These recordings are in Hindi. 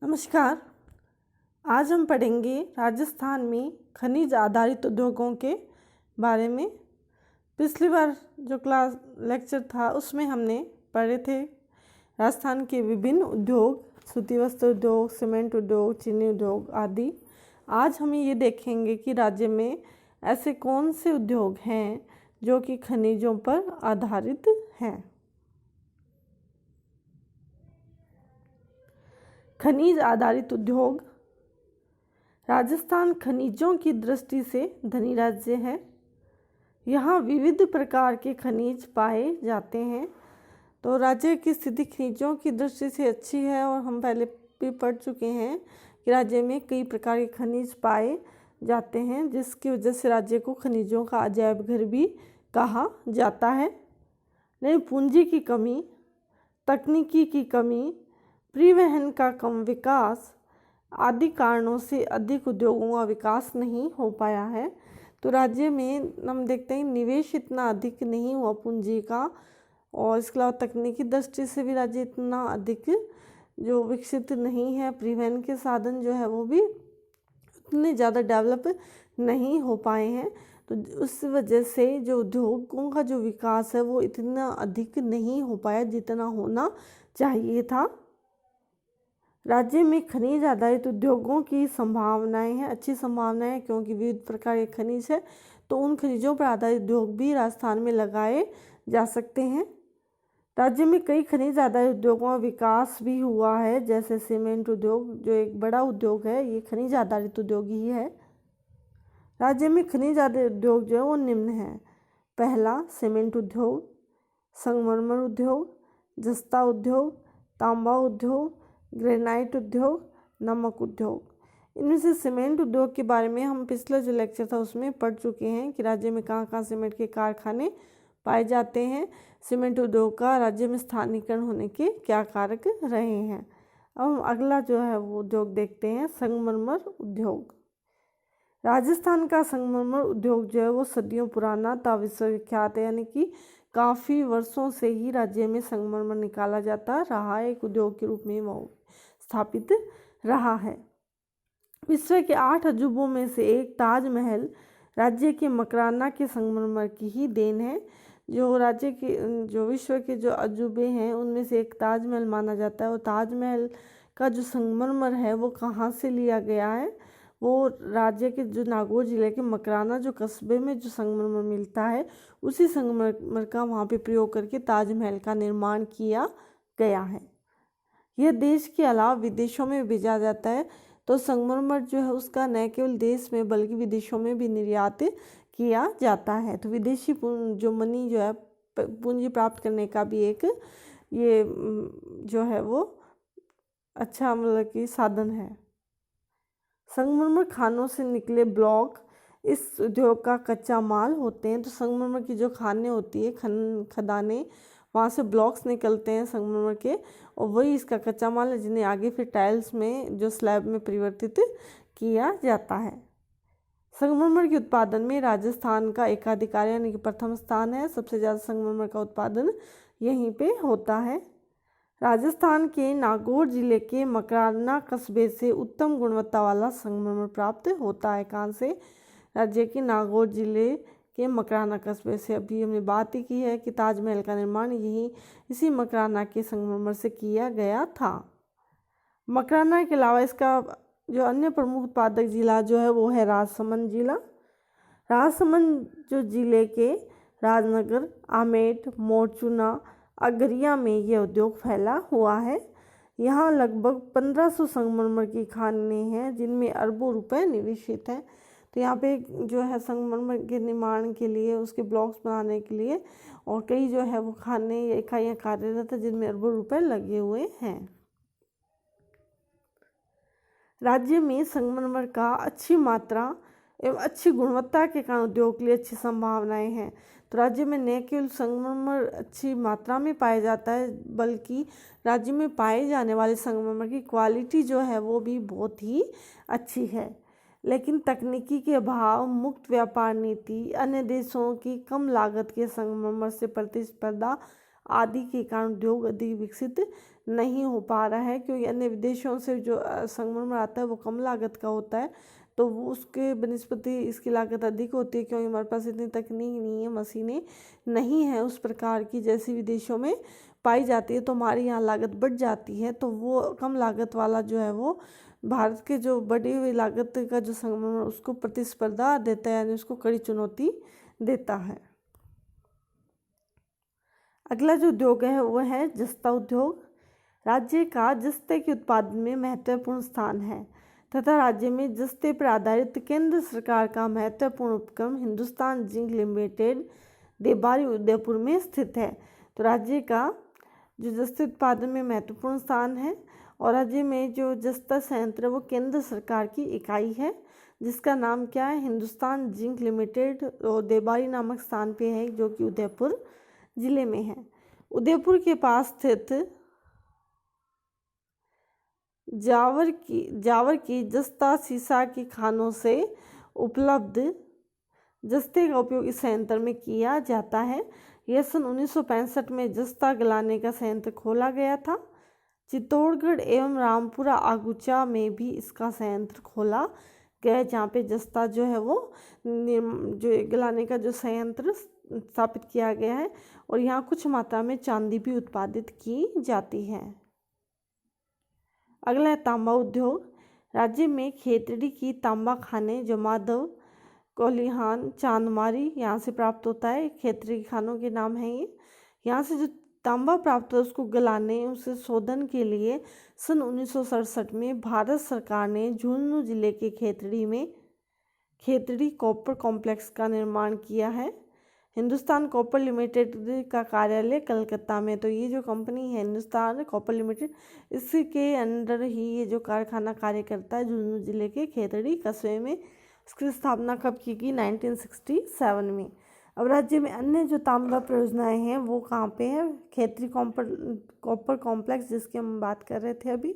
नमस्कार। आज हम पढ़ेंगे राजस्थान में खनिज आधारित उद्योगों के बारे में। पिछली बार जो क्लास लेक्चर था उसमें हमने पढ़े थे राजस्थान के विभिन्न उद्योग, सूती वस्त्र उद्योग, सीमेंट उद्योग, चीनी उद्योग आदि। आज हम ये देखेंगे कि राज्य में ऐसे कौन से उद्योग हैं जो कि खनिजों पर आधारित हैं। खनिज आधारित उद्योग। राजस्थान खनिजों की दृष्टि से धनी राज्य है। यहाँ विविध प्रकार के खनिज पाए जाते हैं। तो राज्य की स्थिति खनिजों की दृष्टि से अच्छी है और हम पहले भी पढ़ चुके हैं कि राज्य में कई प्रकार के खनिज पाए जाते हैं, जिसकी वजह से राज्य को खनिजों का अजायब घर भी कहा जाता है। लेकिन पूंजी की कमी, तकनीकी की कमी, परिवहन का कम विकास आदि कारणों से अधिक उद्योगों का विकास नहीं हो पाया है। तो राज्य में हम देखते हैं निवेश इतना अधिक नहीं हुआ पूंजी का, और इसके अलावा तकनीकी दृष्टि से भी राज्य इतना अधिक जो विकसित नहीं है। परिवहन के साधन जो है वो भी उतने ज़्यादा डेवलप नहीं हो पाए हैं। तो उस वजह से जो उद्योगों का जो विकास है वो इतना अधिक नहीं हो पाया जितना होना चाहिए था। राज्य में खनिज आधारित उद्योगों की संभावनाएं हैं, अच्छी संभावनाएं हैं, क्योंकि विविध प्रकार के खनिज है। तो उन खनिजों पर आधारित उद्योग भी राजस्थान में लगाए जा सकते हैं। राज्य में कई खनिज आधारित उद्योगों का विकास भी हुआ है, जैसे सीमेंट उद्योग जो एक बड़ा उद्योग है, ये खनिज आधारित उद्योग ही है। राज्य में खनिज आधारित उद्योग जो है वो निम्न है। पहला, सीमेंट उद्योग, संगमरमर उद्योग, जस्ता उद्योग, तांबा उद्योग, ग्रेनाइट उद्योग, नमक उद्योग। इनमें से सीमेंट उद्योग के बारे में हम पिछला जो लेक्चर था उसमें पढ़ चुके हैं कि राज्य में कहाँ कहाँ सीमेंट के कारखाने पाए जाते हैं, सीमेंट उद्योग का राज्य में स्थानीयकरण होने के क्या कारक रहे हैं। अब हम अगला जो है वो उद्योग देखते हैं, संगमरमर उद्योग। राजस्थान का संगमरमर उद्योग जो है वो सदियों पुराना था, विश्वविख्यात है, यानी कि काफ़ी वर्षों से ही राज्य में संगमरमर निकाला जाता रहा है, एक उद्योग के रूप में वो स्थापित रहा है। विश्व के 8 अजूबों में से एक ताजमहल राज्य के मकराना के संगमरमर की ही देन है। जो राज्य के जो विश्व के जो अजूबे हैं उनमें से एक ताजमहल माना जाता है। और ताजमहल का जो संगमरमर है वो कहाँ से लिया गया है, वो राज्य के जो नागौर जिले के मकराना जो कस्बे में जो संगमरमर मिलता है उसी संगमरमर का वहाँ पे प्रयोग करके ताजमहल का निर्माण किया गया है। यह देश के अलावा विदेशों में भेजा जाता है। तो संगमरमर जो है उसका न केवल देश में बल्कि विदेशों में भी निर्यात किया जाता है। तो विदेशी जो मनी जो है पूंजी प्राप्त करने का भी एक ये जो है वो अच्छा मतलब कि साधन है। संगमरमर खानों से निकले ब्लॉक इस उद्योग का कच्चा माल होते हैं। तो संगमरमर की जो खानें होती है, खदानें, वहाँ से ब्लॉक्स निकलते हैं संगमरमर के, और वही इसका कच्चा माल है जिन्हें आगे फिर टाइल्स में जो स्लैब में परिवर्तित किया जाता है। संगमरमर के उत्पादन में राजस्थान का एकाधिकार यानी कि प्रथम स्थान है। सबसे ज़्यादा संगमरमर का उत्पादन यहीं पे होता है। राजस्थान के नागौर जिले के मकराना कस्बे से उत्तम गुणवत्ता वाला संगमरमर प्राप्त होता है। कहाँ से? राज्य के नागौर जिले के मकराना कस्बे से। अभी हमने बात ही की है कि ताजमहल का निर्माण इसी मकराना के संगमरमर से किया गया था। मकराना के अलावा इसका जो अन्य प्रमुख उत्पादक जिला जो है वो है राजसमंद जिला। राजसमंद जो जिले के राजनगर, आमेट, मोरचूना, अगरिया में यह उद्योग फैला हुआ है। यहाँ लगभग 1500 संगमरमर की खानें हैं जिनमें अरबों रुपए निवेशित हैं। तो यहाँ पे जो है संगमरमर के निर्माण के लिए, उसके ब्लॉक्स बनाने के लिए और कई जो है वो खाने या इकाइयाँ कार्यरत है जिनमें अरबों रुपए लगे हुए हैं। राज्य में संगमरमर का अच्छी मात्रा एवं अच्छी गुणवत्ता के कारण उद्योग के लिए अच्छी संभावनाएं हैं। तो राज्य में न केवल संगमरमर अच्छी मात्रा में पाया जाता है बल्कि राज्य में पाए जाने वाले संगमरमर की क्वालिटी जो है वो भी बहुत ही अच्छी है। लेकिन तकनीकी के अभाव, मुक्त व्यापार नीति, अन्य देशों की कम लागत के संगमरमर से प्रतिस्पर्धा आदि के कारण उद्योग अधिक विकसित नहीं हो पा रहा है, क्योंकि अन्य विदेशों से जो संगमरमर आता है वो कम लागत का होता है, तो वो उसके बनिस्पति इसकी लागत अधिक होती है, क्योंकि हमारे पास इतनी तकनीक नहीं है, मशीनें नहीं हैं उस प्रकार की जैसी विदेशों में पाई जाती है, तो हमारी यहाँ लागत बढ़ जाती है। तो वो कम लागत वाला जो है वो भारत के जो बढ़ी हुई लागत का जो संगमरमर उसको प्रतिस्पर्धा देता है, यानी उसको कड़ी चुनौती देता है। अगला जो उद्योग है वो है जस्ता उद्योग। राज्य का जस्ते के उत्पादन में महत्वपूर्ण स्थान है तथा राज्य में जस्ते पर आधारित केंद्र सरकार का महत्वपूर्ण उपक्रम हिंदुस्तान जिंक लिमिटेड देबारी उदयपुर में स्थित है। तो राज्य का जो जस्ते उत्पादन में महत्वपूर्ण स्थान है और राज्य में जो जस्ता संयंत्र है वो केंद्र सरकार की इकाई है, जिसका नाम क्या है, हिंदुस्तान जिंक लिमिटेड, और देबारी नामक स्थान पे है जो कि उदयपुर जिले में है। उदयपुर के पास स्थित जावर की जस्ता सीसा की खानों से उपलब्ध जस्ते का उपयोग इस संयंत्र में किया जाता है। यह सन 1965 में जस्ता गलाने का संयंत्र खोला गया था। चित्तौड़गढ़ एवं रामपुरा आगुचा में भी इसका संयंत्र खोला गया, जहाँ पे जस्ता जो है वो जो गलाने का जो संयंत्र स्थापित किया गया है, और यहाँ कुछ मात्रा में चांदी भी उत्पादित की जाती है। अगला है तांबा उद्योग। राज्य में खेतड़ी की तांबा खाने जो माधव, कोलिहान, चांदमारी यहाँ से प्राप्त होता है, खेतड़ी खानों के नाम हैं ये। यहाँ से जो तांबा प्राप्त है उसको गलाने, उसे शोधन के लिए सन 1967 में भारत सरकार ने झुंझुनू जिले के खेतड़ी में खेतड़ी कॉपर कॉम्प्लेक्स का निर्माण किया है। हिंदुस्तान कॉपर लिमिटेड का कार्यालय कलकत्ता में, तो ये जो कंपनी है हिंदुस्तान कॉपर लिमिटेड, इसके अंडर ही ये जो कारखाना कार्य करता है झुंझुनू जिले के खेतड़ी कस्बे में। इसकी स्थापना कब की गई, 1967 में। अब राज्य में अन्य जो तांबा परियोजनाएं हैं वो कहाँ पे है, खेतड़ी कॉपर कॉम्प्लेक्स जिसकी हम बात कर रहे थे अभी,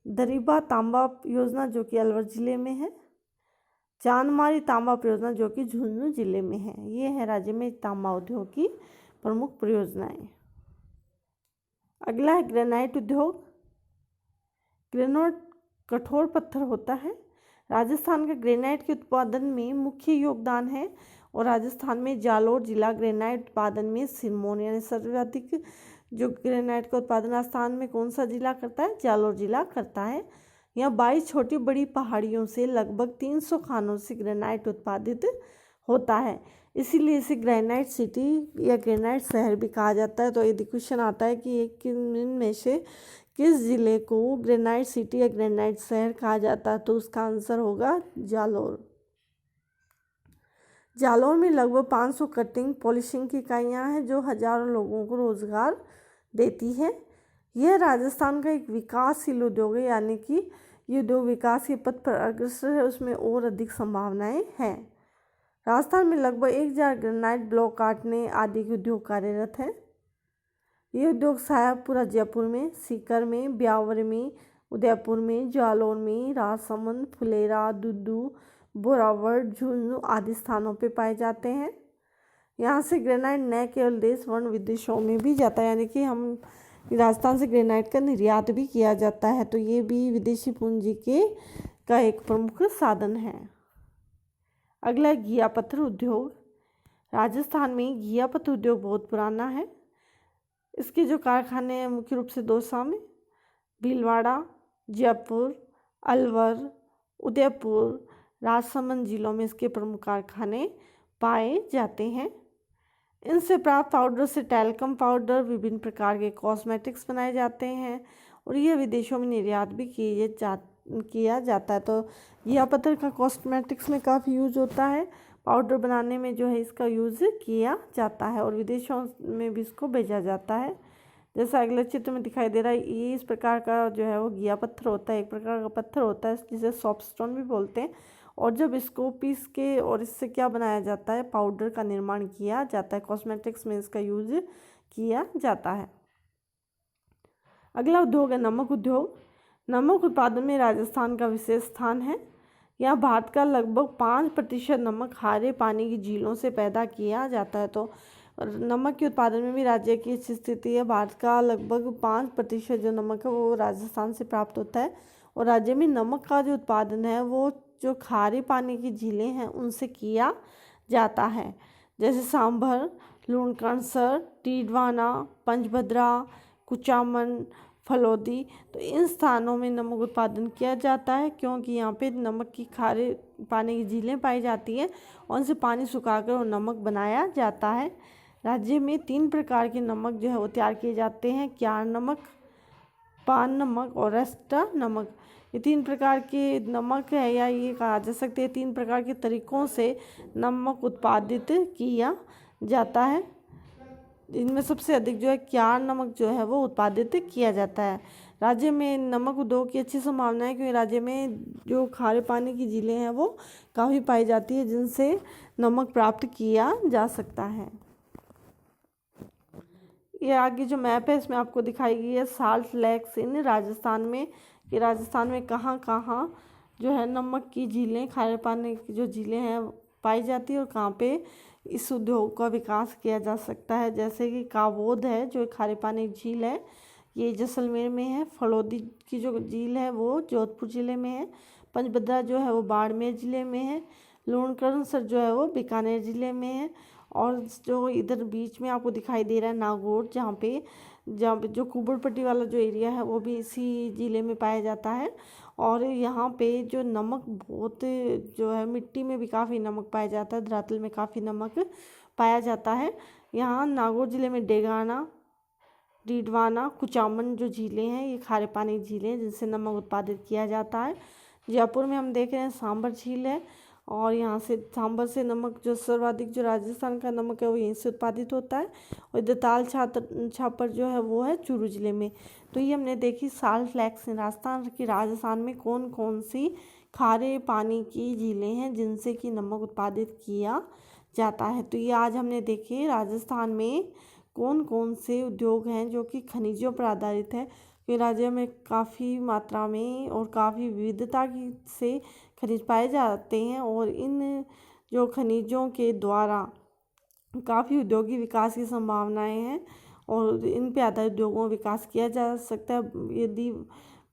दरीबा तांबा योजना जो कि अलवर जिले में है, चांदमारी तांबा परियोजना जो कि झुंझुनू जिले में है। ये है राज्य में तांबा उद्योग की प्रमुख परियोजनाएं। अगला है ग्रेनाइट उद्योग। ग्रेनाइट कठोर पत्थर होता है। राजस्थान का ग्रेनाइट के उत्पादन में मुख्य योगदान है, और राजस्थान में जालोर जिला ग्रेनाइट उत्पादन में सिरमौर, यानी सर्वाधिक जो ग्रेनाइट का उत्पादन राजस्थान में कौन सा जिला करता है, जालोर जिला करता है। यहाँ 22 छोटी बड़ी पहाड़ियों से लगभग 300 खानों से ग्रेनाइट उत्पादित होता है, इसीलिए इसे ग्रेनाइट सिटी या ग्रेनाइट शहर भी कहा जाता है। तो यदि क्वेश्चन आता है कि एक में से किस जिले को ग्रेनाइट सिटी या ग्रेनाइट शहर कहा जाता है, तो उसका आंसर होगा जालोर। जालोर में लगभग 500 कटिंग पॉलिशिंग की इकाइयाँ हैं जो हजारों लोगों को रोजगार देती है। यह राजस्थान का एक विकासशील उद्योग है, यानी कि ये उद्योग विकास के पथ पर अग्रसर है, उसमें और अधिक संभावनाएं हैं। राजस्थान में लगभग 1000 ग्रेनाइट ब्लॉक काटने आदि के उद्योग कार्यरत हैं। ये उद्योग साहेबपुरा जयपुर में, सीकर में, ब्यावर में, उदयपुर में, जालोर में, राजसमंद, फुलेरा, दुद्दू, बोरावड़, झुंझुनू आदि स्थानों पे पाए जाते हैं। यहाँ से ग्रेनाइट न केवल देश वर्ण विदेशों में भी जाता है, यानी कि हम राजस्थान से ग्रेनाइट का निर्यात भी किया जाता है, तो ये भी विदेशी पूंजी का एक प्रमुख साधन है। अगला घिया पत्थर उद्योग। राजस्थान में घिया पत्थर उद्योग बहुत पुराना है। इसके जो कारखाने हैं मुख्य रूप से 2 में भीलवाड़ा, जयपुर, अलवर, उदयपुर, राजसमंद जिलों में इसके प्रमुख कारखाने पाए जाते हैं। इनसे प्राप्त पाउडर से टैल्कम पाउडर, विभिन्न प्रकार के कॉस्मेटिक्स बनाए जाते हैं, और यह विदेशों में निर्यात भी किया जाता है। तो घिया पत्थर का कॉस्मेटिक्स में काफ़ी यूज होता है, पाउडर बनाने में जो है इसका यूज़ किया जाता है, और विदेशों में भी इसको भेजा जाता है। जैसा अगले चित्र में दिखाई दे रहा है, ये इस प्रकार का जो है वो घिया पत्थर होता है, एक प्रकार का पत्थर होता है जिसे सॉफ्टस्टोन भी बोलते हैं। और जब इसको पीस के और इससे क्या बनाया जाता है, पाउडर का निर्माण किया जाता है, कॉस्मेटिक्स में इसका यूज किया जाता है। अगला उद्योग है नमक उद्योग। नमक उत्पादन में राजस्थान का विशेष स्थान है। यहाँ भारत का लगभग 5% नमक खारे पानी की झीलों से पैदा किया जाता है। तो और नमक के उत्पादन में भी राज्य की अच्छी स्थिति है। भारत का लगभग 5% जो नमक है वो राजस्थान से प्राप्त होता है। और राज्य में नमक का जो उत्पादन है वो जो खारे पानी की झीलें हैं उनसे किया जाता है, जैसे सांभर, लूणकरणसर, टीडवाना, पंचभद्रा, कुचामन, फलोदी। तो इन स्थानों में नमक उत्पादन किया जाता है क्योंकि यहाँ पे नमक की खारे पानी की झीलें पाई जाती हैं और उनसे पानी सुखाकर और नमक बनाया जाता है। राज्य में 3 प्रकार के नमक जो है वो तैयार किए जाते हैं, क्यार नमक, पान नमक और रेस्टा नमक। ये 3 प्रकार के नमक है, या ये कहा जा सकते हैं 3 प्रकार के तरीक़ों से नमक उत्पादित किया जाता है। इनमें सबसे अधिक जो है क्यार नमक जो है वो उत्पादित किया जाता है। राज्य में नमक उद्योग की अच्छी संभावना है क्योंकि राज्य में जो खारे पानी की झीलें हैं वो काफ़ी पाई जाती है जिनसे नमक प्राप्त किया जा सकता है। ये आगे जो मैप है इसमें आपको दिखाई गई है साल्ट लेक्स इन राजस्थान में, कि राजस्थान में कहाँ कहाँ जो है नमक की झीलें, खारे पानी की जो झीलें हैं पाई जाती है और कहाँ पे इस उद्योग का विकास किया जा सकता है। जैसे कि कावोद है जो खारे पानी की झील है, ये जैसलमेर में है। फलोदी की जो झील है वो जोधपुर ज़िले में है। पंचभद्रा जो है वो बाड़मेर ज़िले में है। लूणकरणसर जो है वो बीकानेर ज़िले में है। और जो इधर बीच में आपको दिखाई दे रहा है नागौर, जहाँ जो कुबड़पट्टी वाला जो एरिया है वो भी इसी ज़िले में पाया जाता है। और यहाँ पे जो नमक बहुत जो है मिट्टी में भी काफ़ी नमक पाया जाता है, धरातल में काफ़ी नमक पाया जाता है। यहाँ नागौर ज़िले में डेगाना, डीडवाना, कुचामन जो झीलें हैं ये खारे पानी झीलें हैं जिनसे नमक उत्पादित किया जाता है। जयपुर में हम देख रहे हैं सांभर झील है और यहाँ से सांभर से नमक जो सर्वाधिक जो राजस्थान का नमक है वो यहीं से उत्पादित होता है। और इधर ताल छापर जो है वो है चूरू ज़िले में। तो ये हमने देखी साल्ट लेक्स राजस्थान में कौन कौन सी खारे पानी की झीलें हैं जिनसे कि नमक उत्पादित किया जाता है। तो ये आज हमने देखे राजस्थान में कौन कौन से उद्योग हैं जो कि खनिजों पर आधारित है। क्योंकि राज्य में काफ़ी मात्रा में और काफ़ी विविधता की से खनिज पाए जाते हैं और इन जो खनिजों के द्वारा काफ़ी उद्योगिक विकास की संभावनाएं हैं और इन पे आधारित उद्योगों का विकास किया जा सकता है यदि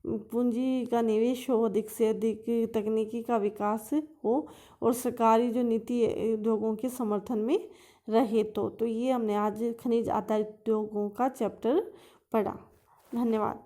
पूंजी का निवेश हो, अधिक से अधिक तकनीकी का विकास हो और सरकारी जो नीति उद्योगों के समर्थन में रहे। तो ये हमने आज खनिज आधारित उद्योगों का चैप्टर पढ़ा। धन्यवाद।